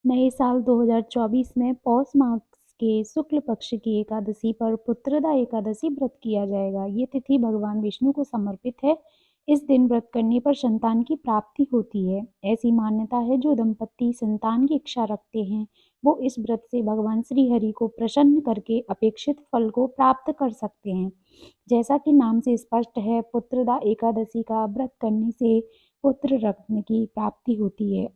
नए साल 2024 में पौष मास के शुक्ल पक्ष की एकादशी पर पुत्रदा एकादशी व्रत किया जाएगा। ये तिथि भगवान विष्णु को समर्पित है। इस दिन व्रत करने पर संतान की प्राप्ति होती है। ऐसी मान्यता है जो दंपति संतान की इच्छा रखते हैं वो इस व्रत से भगवान श्री हरि को प्रसन्न करके अपेक्षित फल को प्राप्त कर सकते हैं। जैसा कि नाम से स्पष्ट है, पुत्रदा एकादशी का व्रत करने से पुत्र रत्न की प्राप्ति होती है।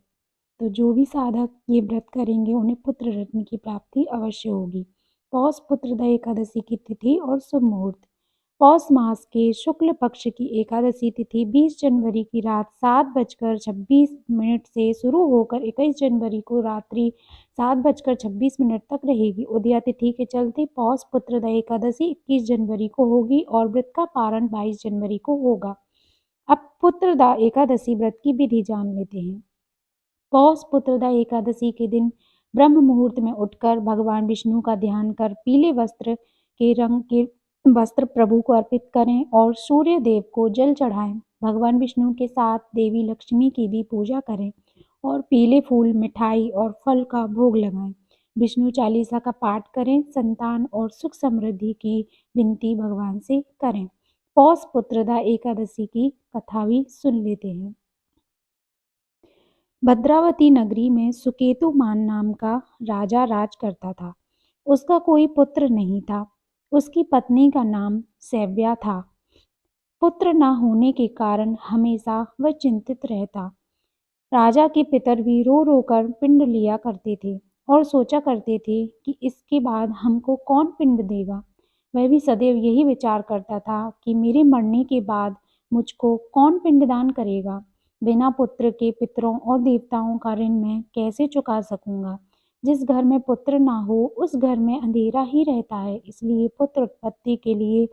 तो जो भी साधक ये व्रत करेंगे उन्हें पुत्र रत्न की प्राप्ति अवश्य होगी। पौष पुत्रदा एकादशी की तिथि और शुभ मुहूर्त। पौष मास के शुक्ल पक्ष की एकादशी तिथि 20 जनवरी की रात 7:26 से शुरू होकर 21 जनवरी को रात्रि 7:26 तक रहेगी। उदया तिथि के चलते पौष पुत्रदा एकादशी 21 जनवरी को होगी और व्रत का पारण 22 जनवरी को होगा। अब पुत्रदा एकादशी व्रत की विधि जान लेते हैं। पौष पुत्रदा एकादशी के दिन ब्रह्म मुहूर्त में उठकर भगवान विष्णु का ध्यान कर पीले वस्त्र के रंग के वस्त्र प्रभु को अर्पित करें और सूर्य देव को जल चढ़ाएं। भगवान विष्णु के साथ देवी लक्ष्मी की भी पूजा करें और पीले फूल, मिठाई और फल का भोग लगाएं। विष्णु चालीसा का पाठ करें, संतान और सुख समृद्धि की विनती भगवान से करें। पौष पुत्रदा एकादशी की कथा भी सुन लेते हैं। भद्रावती नगरी में सुकेतुमान नाम का राजा राज करता था। उसका कोई पुत्र नहीं था। उसकी पत्नी का नाम सैव्या था। पुत्र न होने के कारण हमेशा वह चिंतित रहता। राजा के पितर भी रो रो कर पिंड लिया करते थे और सोचा करते थे कि इसके बाद हमको कौन पिंड देगा। वह भी सदैव यही विचार करता था कि मेरे मरने के बाद मुझको कौन पिंडदान करेगा। बिना पुत्र के पितरों और देवताओं का ऋण मैं कैसे चुका सकूंगा। जिस घर में पुत्र ना हो उस घर में अंधेरा ही रहता है, इसलिए पुत्र उत्पत्ति के लिए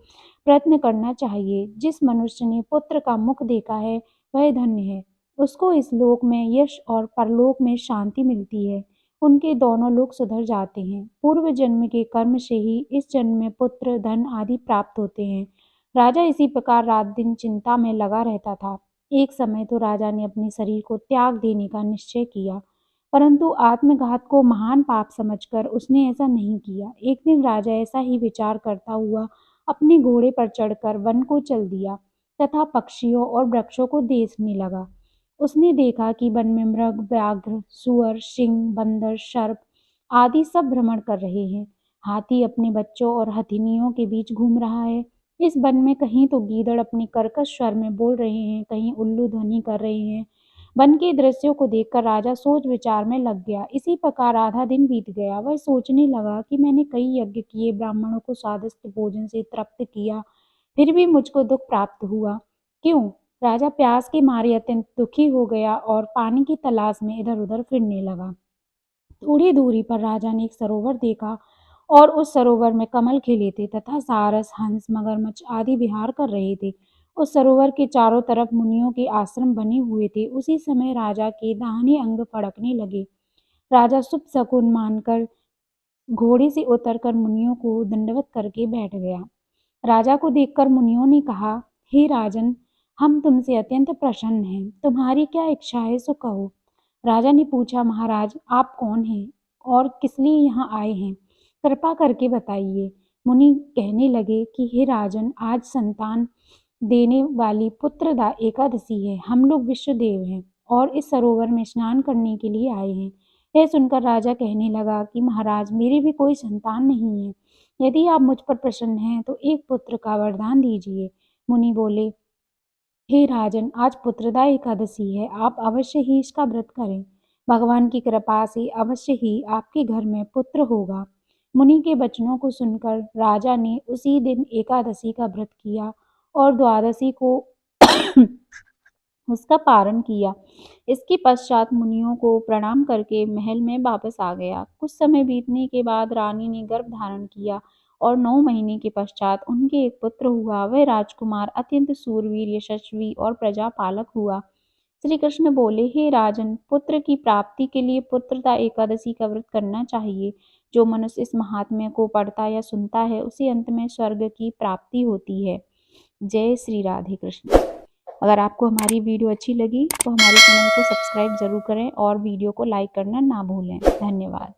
प्रयत्न करना चाहिए। जिस मनुष्य ने पुत्र का मुख देखा है वह धन्य है। उसको इस लोक में यश और परलोक में शांति मिलती है। उनके दोनों लोग सुधर जाते हैं। पूर्व जन्म के कर्म से ही इस जन्म में पुत्र, धन आदि प्राप्त होते हैं। राजा इसी प्रकार रात दिन चिंता में लगा रहता था। एक समय तो राजा ने अपने शरीर को त्याग देने का निश्चय किया, परंतु आत्मघात को महान पाप समझकर उसने ऐसा नहीं किया। एक दिन राजा ऐसा ही विचार करता हुआ अपने घोड़े पर चढ़कर वन को चल दिया तथा पक्षियों और वृक्षों को देखने लगा। उसने देखा कि वन में मृग, व्याघ्र, सुअर, सिंह, बंदर, सर्प आदि सब भ्रमण कर रहे हैं। हाथी अपने बच्चों और हथिनियों के बीच घूम रहा है। इस वन में कहीं तो गीदड़ अपने कर्कश स्वर में बोल रहे हैं, कहीं उल्लू ध्वनि कर रहे हैं। वन के दृश्यों को देखकर राजा सोच विचार में लग गया। इसी प्रकार आधा दिन बीत गया। वह सोचने लगा कि मैंने कई यज्ञ किए, ब्राह्मणों को स्वादिष्ट भोजन से तृप्त किया, फिर भी मुझको दुख प्राप्त हुआ। क्यों? राजा प्यास के मारे अत्यंत दुखी हो गया और पानी की तलाश में इधर उधर फिरने लगा। थोड़ी दूरी पर राजा ने एक सरोवर देखा और उस सरोवर में कमल खिले थे तथा सारस, हंस, मगरमच्छ आदि विहार कर रहे थे। उस सरोवर के चारों तरफ मुनियों के आश्रम बने हुए थे। उसी समय राजा के दाहिने अंग फड़कने लगे। राजा शुभ शकुन मानकर घोड़े से उतरकर मुनियों को दंडवत करके बैठ गया। राजा को देखकर मुनियों ने कहा, हे राजन, हम तुमसे अत्यंत प्रसन्न हैं। तुम्हारी क्या इच्छा है सो कहो। राजा ने पूछा, महाराज आप कौन हैं और किस लिए यहाँ आए हैं, कृपा करके बताइए। मुनि कहने लगे कि हे राजन, आज संतान देने वाली पुत्रदा एकादशी है। हम लोग विश्वदेव हैं और इस सरोवर में स्नान करने के लिए आए हैं। यह सुनकर राजा कहने लगा कि महाराज, मेरी भी कोई संतान नहीं है। यदि आप मुझ पर प्रसन्न हैं तो एक पुत्र का वरदान दीजिए। मुनि बोले, हे राजन, आज पुत्रदा एकादशी है, आप अवश्य ही इसका व्रत करें। भगवान की कृपा से अवश्य ही आपके घर में पुत्र होगा। मुनि के वचनों को सुनकर राजा ने उसी दिन एकादशी का व्रत किया और द्वादशी को उसका पारण किया। इसके पश्चात मुनियों को प्रणाम करके महल में वापस आ गया। कुछ समय बीतने के बाद रानी ने गर्भ धारण किया और 9 महीने के पश्चात उनके एक पुत्र हुआ। वह राजकुमार अत्यंत सूरवीर, यशस्वी और प्रजापालक हुआ। श्री कृष्ण बोले, हे राजन, पुत्र की प्राप्ति के लिए पुत्रदा एकादशी का व्रत करना चाहिए। जो मनुष्य इस महात्म्य को पढ़ता या सुनता है उसे अंत में स्वर्ग की प्राप्ति होती है। जय श्री राधे कृष्ण। अगर आपको हमारी वीडियो अच्छी लगी तो हमारे चैनल को सब्सक्राइब ज़रूर करें और वीडियो को लाइक करना ना भूलें। धन्यवाद।